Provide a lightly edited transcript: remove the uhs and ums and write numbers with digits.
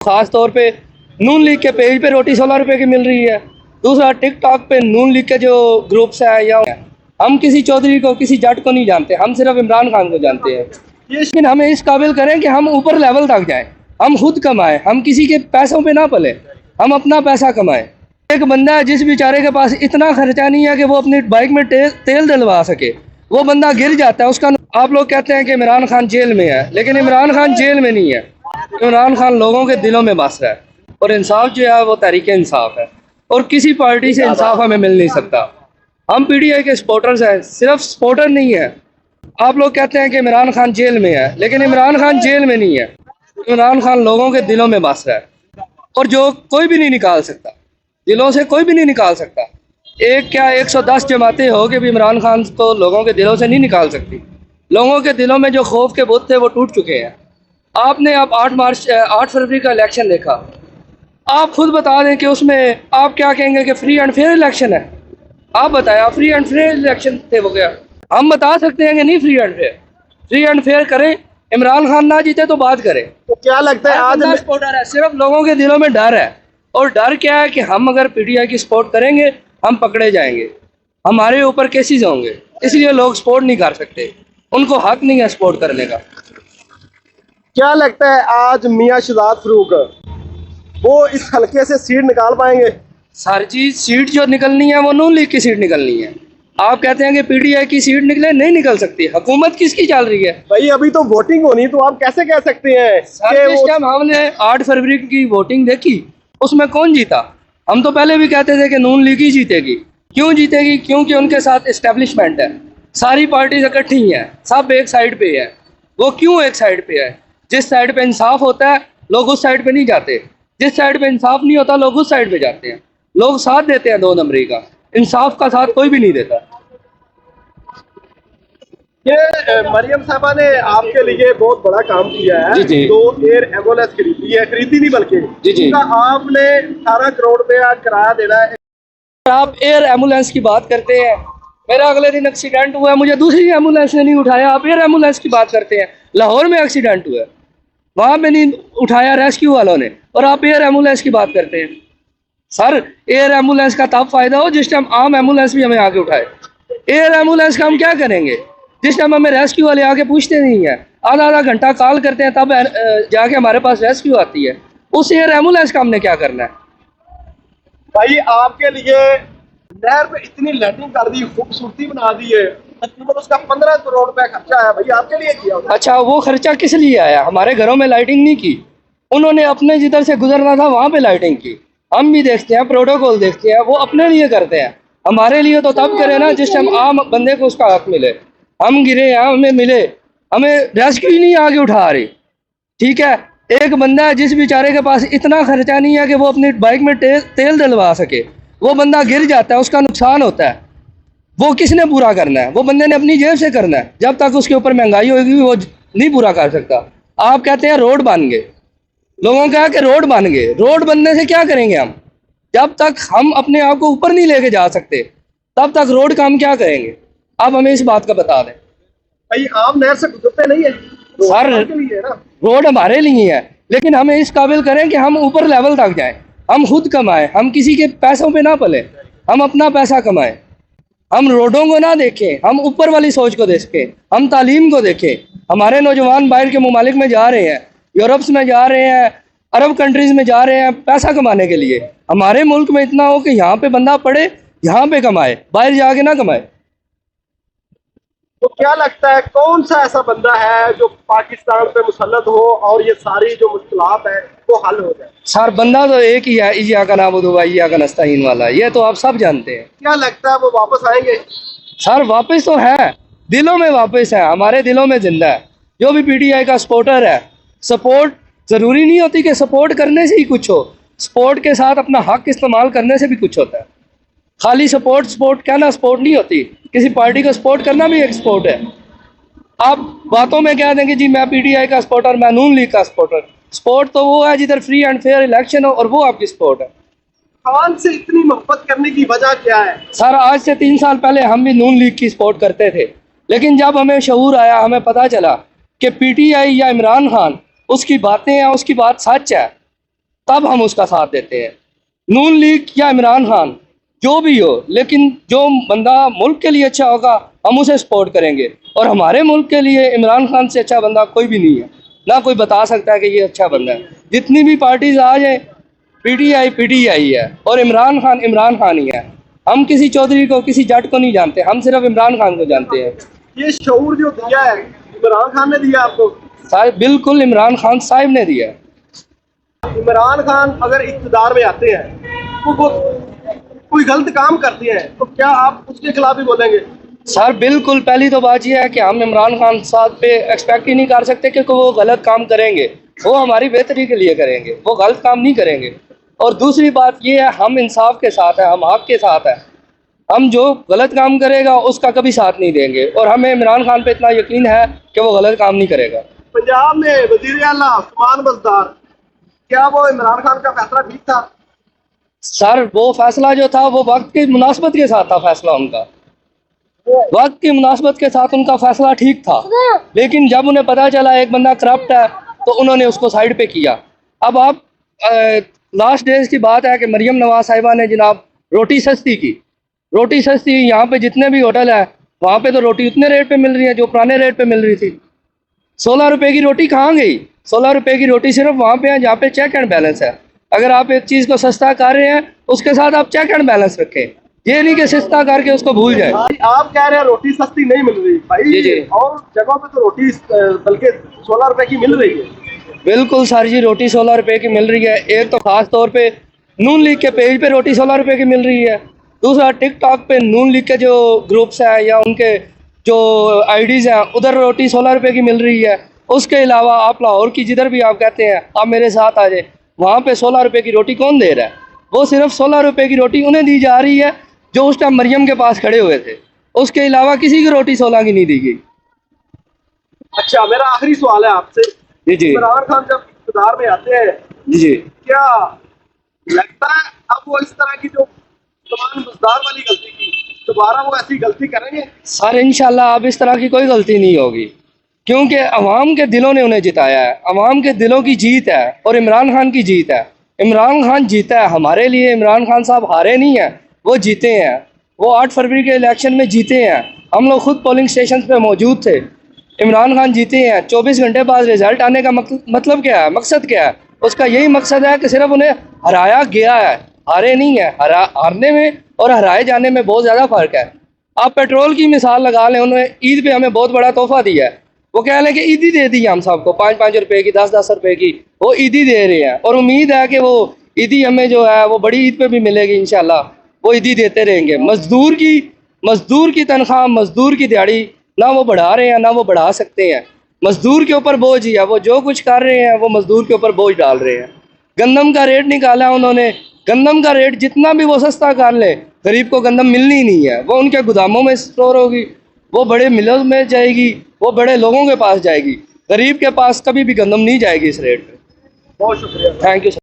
खास तौर पे नून लीग के पेज पे रोटी 16 रुपए की मिल रही है। दूसरा टिकटॉक पे नून लीग के जो ग्रुप्स हैं या हम किसी चौधरी को किसी जट को नहीं जानते, हम सिर्फ इमरान खान को जानते हैं। लेकिन हमें इस काबिल करें कि हम ऊपर लेवल तक जाएं, हम खुद कमाएं, हम किसी के पैसों पे ना पले, हम अपना पैसा कमाएं। एक बंदा है जिस बेचारे के पास इतना खर्चा नहीं है कि वो अपनी बाइक में तेल डलवा सके, वो बंदा गिर जाता है उसका। आप लोग कहते हैं कि इमरान खान जेल में है, लेकिन इमरान खान जेल में नहीं है। इमरान खान लोगों के दिलों में बस रहा है और इंसाफ जो है वो तहरीक इंसाफ है और किसी पार्टी से इंसाफ हमें मिल नहीं सकता। हम पीटीआई के सपोर्टर्स हैं, सिर्फ सपोर्टर नहीं है। आप लोग कहते हैं कि इमरान खान जेल में है, लेकिन इमरान खान जेल में नहीं है। इमरान खान लोगों के दिलों में बस रहा है और जो कोई भी नहीं निकाल सकता, दिलों से कोई भी नहीं निकाल सकता। एक क्या 110 जमातें हो कि भी इमरान खान को लोगों के दिलों से नहीं निकाल सकती। लोगों के दिलों में जो खौफ के बुत थे वो टूट चुके हैं। आपने अब 8 फरवरी का इलेक्शन देखा, आप खुद बता दें कि उसमें आप क्या कहेंगे कि फ्री एंड फेयर इलेक्शन है? आप बताएं, आप फ्री एंड फेयर इलेक्शन थे वो क्या? हम बता सकते हैं कि नहीं free and fair. Free and fair करें, इमरान खान ना जीते तो बात करें। तो क्या लगता है आज सपोर्टर है, सिर्फ लोगों के दिलों में डर है। और डर क्या है कि हम अगर पीटीआई की सपोर्ट करेंगे हम पकड़े जाएंगे, हमारे ऊपर केसेस होंगे, इसलिए लोग सपोर्ट नहीं कर सकते, उनको हक नहीं है सपोर्ट करने का। क्या लगता है आज मियां शहजाद फरूक वो इस हल्के से सीट निकाल पाएंगे? सर जी, सीट जो निकलनी है वो नून लीग की सीट निकलनी है। आप कहते हैं कि पीटीआई की सीट निकले, नहीं निकल सकती। हुकूमत किसकी चल रही है भाई? अभी तो वोटिंग होनी, तो आप कैसे कह सकते हैं सर? इस टाइम हमने 8 फरवरी की वोटिंग देखी, उसमें कौन जीता? हम तो पहले भी कहते थे कि नून लीग ही जीतेगी। क्यों जीतेगी? क्योंकि उनके साथ इस्टेब्लिशमेंट है, सारी पार्टीज इकट्ठी हैं, सब एक साइड पे है। वो क्यों एक साइड पे है? जिस साइड पे इंसाफ होता है लोग उस साइड पे नहीं जाते, जिस साइड पे इंसाफ नहीं होता लोग उस साइड पे जाते हैं। लोग साथ देते हैं 2 नंबरी का, इंसाफ का साथ कोई भी नहीं देता। ये मरियम साहबा ने आपके लिए बहुत बड़ा काम किया है। जी जी। 2 एयर एम्बुलेंस खरीदी है, खरीदी नहीं बल्कि जी जी। आपने 18 करोड़ रुपया किराया देना है। आप एयर एम्बुलेंस की बात करते हैं, मेरा अगले दिन एक्सीडेंट हुआ, मुझे दूसरी एम्बुलेंस ने नहीं उठाया। आप एयर एम्बुलेंस की बात करते हैं, लाहौर में एक्सीडेंट हुआ, वहाँ पे नहीं उठाया रेस्क्यू वालों ने, और आप एयर एम्बुलेंस की बात करते हैं। सर, एयर एम्बुलेंस का तब फायदा हो जिस टाइम आम एम्बुलेंस भी हमें आके उठाए। एयर एम्बुलेंस का हम क्या करेंगे जिस टाइम हमें रेस्क्यू वाले आके पूछते नहीं है, आधा घंटा कॉल करते हैं तब जाके हमारे पास रेस्क्यू आती है। उस एयर एम्बुलेंस का हमने क्या करना है? भाई आपके लिए नहर पे इतनी लाइटिंग कर दी, खूबसूरती बना दी है, तकरीबन उसका 15 करोड़ रुपया खर्चा है। भाई आपके लिए किया? अच्छा, वो खर्चा किस लिए आया? हमारे घरों में लाइटिंग नहीं की, उन्होंने अपने जिधर से गुजरना था वहाँ पे लाइटिंग की। हम भी देखते हैं, प्रोटोकॉल देखते हैं, वो अपने लिए करते हैं। हमारे लिए तो तब करें ना जिस टाइम आम बंदे को उसका हक मिले। हम गिरे हैं, हमें मिले, हमें रेस्क्यू ही नहीं आगे उठा रही। ठीक है, एक बंदा है जिस बेचारे के पास इतना खर्चा नहीं है कि वो अपनी बाइक में तेल डलवा सके, वो बंदा गिर जाता है, उसका नुकसान होता है। वो किसने पूरा करना है? वो बंदे ने अपनी जेब से करना है। जब तक उसके ऊपर महंगाई होगी वो नहीं पूरा कर सकता। आप कहते हैं रोड बन गए, लोगों का है कि रोड बन गए, रोड बनने से क्या करेंगे हम? जब तक हम अपने आप को ऊपर नहीं लेके जा सकते तब तक रोड का हम क्या करेंगे? आप हमें इस बात का बता दें। भाई आम नहर से गुजरते नहीं है सर, रोड हमारे लिए है, लेकिन हमें इस काबिल करें कि हम ऊपर लेवल तक जाएं, हम खुद कमाएं, हम किसी के पैसों पे ना पले, हम अपना पैसा कमाएं। हम रोडों को ना देखें, हम ऊपर वाली सोच को देखें, हम तालीम को देखें। हमारे नौजवान बाहर के ममालिक में जा रहे हैं, यूरोप में जा रहे हैं, अरब कंट्रीज़ में जा रहे हैं पैसा कमाने के लिए। हमारे मुल्क में इतना हो कि यहाँ पे बंदा पढ़े, यहाँ पे कमाए, बाहर जाके ना कमाए। तो क्या लगता है कौन सा ऐसा बंदा है जो पाकिस्तान पे मुसल्लत हो और ये सारी जो मुश्किलात है वो हल हो जाए? सर, बंदा तो एक ही है, इय्याका नअबुदु व इय्याका नस्तईन वाला, ये तो आप सब जानते हैं। क्या लगता है वो वापस आएंगे? सर, वापस तो है, दिलों में वापस है, हमारे दिलों में जिंदा है। जो भी पीटीआई का सपोर्टर है, सपोर्ट ज़रूरी नहीं होती कि सपोर्ट करने से ही कुछ हो, सपोर्ट के साथ अपना हक इस्तेमाल करने से भी कुछ होता है। खाली सपोर्ट कहना सपोर्ट नहीं होती, किसी पार्टी को सपोर्ट करना भी एक सपोर्ट है। आप बातों में कह देंगे जी मैं पीटीआई का सपोर्टर, मैं नून लीग का सपोर्टर। सपोर्ट तो वो है जिधर फ्री एंड फेयर इलेक्शन हो, और वो आपकी सपोर्ट है। खान से इतनी मोहब्बत करने की वजह क्या है? सर, आज से 3 साल पहले हम भी नून लीग की सपोर्ट करते थे, लेकिन जब हमें शऊर आया, हमें पता चला कि पीटीआई या इमरान खान, उसकी बातें हैं, उसकी बात सच है, तब हम उसका साथ देते हैं। नून लीग या इमरान खान जो भी हो, लेकिन जो बंदा मुल्क के लिए अच्छा होगा हम उसे सपोर्ट करेंगे। और हमारे मुल्क के लिए इमरान खान से अच्छा बंदा कोई भी नहीं है, ना कोई बता सकता है कि ये अच्छा बंदा है। जितनी भी पार्टीज आ जाए, पीटीआई है और इमरान खान ही है। हम किसी चौधरी को, किसी जट को नहीं जानते, हम सिर्फ इमरान खान को जानते हैं। ये शऊर जो दिया है इमरान खान ने दिया आपको? साहब बिल्कुल इमरान खान साहब ने दिया। इमरान खान अगर इक़्तिदार में आते हैं तो वो कोई गलत काम करते हैं तो क्या आप उसके खिलाफ भी बोलेंगे? सर बिल्कुल, पहली तो बात यह है कि हम इमरान खान साहब पे एक्सपेक्ट ही नहीं कर सकते कि वो गलत काम करेंगे। वो हमारी बेहतरी के लिए करेंगे, वो गलत काम नहीं करेंगे। और दूसरी बात यह है, हम इंसाफ के साथ हैं, हम हक के साथ हैं। हम जो गलत काम करेगा उसका कभी साथ नहीं देंगे और हमें इमरान खान पे इतना यकीन है कि वो गलत काम नहीं करेगा। पंजाब में वजीर आला उस्मान बज़दार, क्या वो इमरान खान का फैसला ठीक था? सर वो फैसला जो था वो वक्त की मुनासबत के साथ था। फैसला उनका वक्त की मुनासबत के साथ उनका फैसला ठीक था, लेकिन जब उन्हें पता चला एक बंदा करप्ट है तो उन्होंने उसको साइड पे किया। अब आप लास्ट डेज की बात है कि मरियम नवाज साहिबा ने जनाब रोटी सस्ती की। रोटी सस्ती, यहाँ पे जितने भी होटल है वहाँ पे तो रोटी उतने रेट पे मिल रही है जो पुराने रेट पे मिल रही थी। 16 रुपए की रोटी कहाँ गई? 16 रुपए की रोटी सिर्फ वहाँ पे है जहाँ पे चेक एंड बैलेंस है। अगर आप एक चीज़ को सस्ता कर रहे हैं उसके साथ आप चेक एंड बैलेंस रखें, ये नहीं कि सस्ता करके उसको भूल जाए। भाई आप कह रहे हैं रोटी सस्ती नहीं मिल रही जी जी। भाई, और जगहों पे तो रोटी बल्कि 16 रुपए की मिल रही है। बिल्कुल सर जी, रोटी 16 रुपए की मिल रही है। एक तो खास तौर पे नून लीग के पेज पे रोटी 16 रुपए की मिल रही है। दूसरा टिकटॉक पे नून लीग के जो ग्रुप्स हैं या उनके जो आईडीज़ हैं उधर रोटी 16 रुपए की मिल रही है। उसके अलावा आप लाहौर की जिधर भी आप कहते हैं आप मेरे साथ आ जाए, वहाँ पे 16 रुपए की रोटी कौन दे रहा है? वो सिर्फ 16 रुपए की रोटी उन्हें दी जा रही है जो उस टाइम मरियम के पास खड़े हुए थे। उसके अलावा किसी की रोटी 16 की नहीं दी गई। अच्छा, मेरा आखिरी सवाल है आपसे। जी जी। इमरान खान जब इक़्तिदार में आते हैं जी जी। क्या लगता है अब वो इस तरह की जो उस्मान बज़दार वाली गलती की दोबारा वो ऐसी गलती करेंगे? सर इंशाल्लाह अब इस तरह की कोई गलती नहीं होगी, क्योंकि अवाम के दिलों ने उन्हें जिताया है। अवाम के दिलों की जीत है और इमरान खान की जीत है। इमरान खान जीता है हमारे लिए। इमरान खान साहब हारे नहीं हैं, वो जीते हैं। वो 8 फरवरी के इलेक्शन में जीते हैं। हम लोग खुद पोलिंग स्टेशन पे मौजूद थे। इमरान खान जीते हैं। 24 घंटे बाद रिजल्ट आने का मतलब क्या है, मकसद क्या है? उसका यही मकसद है कि सिर्फ उन्हें हराया गया है, हारे नहीं है। हारने में और हराए जाने में बहुत ज़्यादा फ़र्क है। आप पेट्रोल की मिसाल लगा लें, उन्होंने ईद पे हमें बहुत बड़ा तोहफा दिया है। वो कह लें कि ईदी दे दी हम सबको 5-5 रुपए की, 10-10 रुपए की, वो ईदी दे रहे हैं और उम्मीद है कि वो ईदी हमें जो है वो बड़ी ईद पे भी मिलेगी इंशाल्लाह। वो ईदी देते रहेंगे। मजदूर की तनख्वाह, मजदूर की दिहाड़ी ना वो बढ़ा रहे हैं ना वो बढ़ा सकते हैं। मजदूर के ऊपर बोझ ही है, वो जो कुछ कर रहे हैं वो मजदूर के ऊपर बोझ डाल रहे हैं। गंदम का रेट निकाला है उन्होंने, गंदम का रेट जितना भी वो सस्ता कर ले, गरीब को गंदम मिलनी नहीं है। वो उनके गोदामों में स्टोर होगी, वो बड़े मिलों में जाएगी, वो बड़े लोगों के पास जाएगी। गरीब के पास कभी भी गंदम नहीं जाएगी इस रेट पे। बहुत शुक्रिया। Thank you sir.